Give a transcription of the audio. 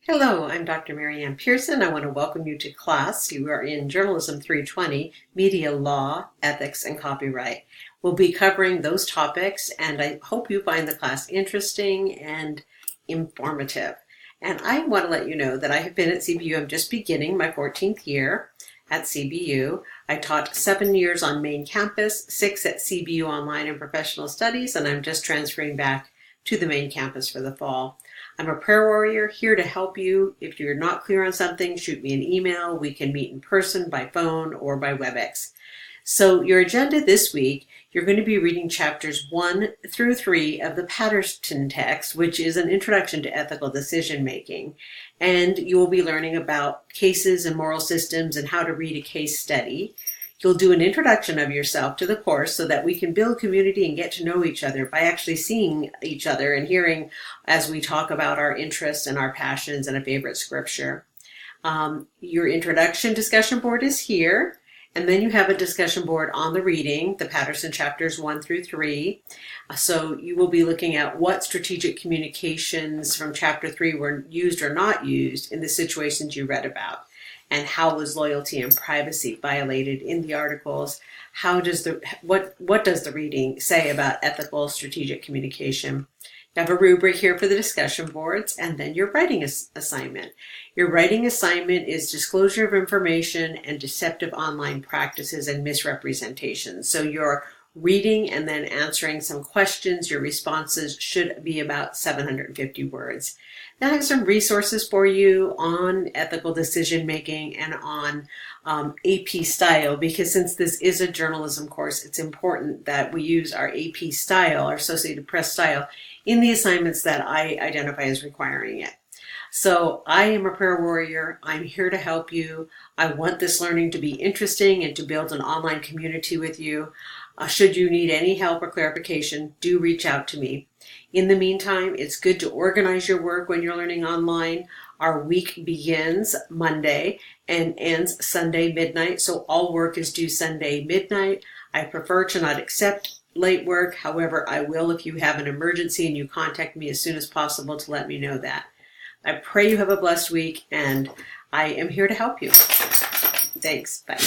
Hello, I'm Dr. Mary Ann Pearson. I want to welcome you to class. You are in Journalism 320, Media Law, Ethics, and Copyright. We'll be covering those topics, and I hope you find the class interesting and informative. And I want to let you know that I have been at CBU. I'm just beginning my 14th year at CBU. I taught 7 years on main campus, 6 at CBU Online and Professional Studies, and I'm just transferring back to the main campus for the fall. I'm a prayer warrior here to help you. If you're not clear on something, shoot me an email. We can meet in person, by phone, or by WebEx. So your agenda this week, you're going to be reading chapters 1 through 3 of the Patterson text, which is an introduction to ethical decision making. And you will be learning about cases and moral systems and how to read a case study. You'll do an introduction of yourself to the course so that we can build community and get to know each other by actually seeing each other and hearing as we talk about our interests and our passions and a favorite scripture. Your introduction discussion board is here, and then you have a discussion board on the reading, the Patterson chapters 1 through 3. So you will be looking at what strategic communications from chapter 3 were used or not used in the situations you read about. And how was loyalty and privacy violated in the articles? What does the reading say about ethical strategic communication? You have a rubric here for the discussion boards, and then your writing assignment. Your writing assignment is disclosure of information and deceptive online practices and misrepresentations. So you're reading and then answering some questions. Your responses should be about 750 words. Then I have some resources for you on ethical decision making and on AP style, because since this is a journalism course, it's important that we use our AP style, our Associated Press style, in the assignments that I identify as requiring it. So I am a prayer warrior. I'm here to help you. I want this learning to be interesting and to build an online community with you. Should you need any help or clarification, do reach out to me. In the meantime, it's good to organize your work when you're learning online. Our week begins Monday and ends Sunday midnight, so all work is due Sunday midnight. I prefer to not accept late work. However, I will if you have an emergency and you contact me as soon as possible to let me know that. I pray you have a blessed week, and I am here to help you. Thanks. Bye.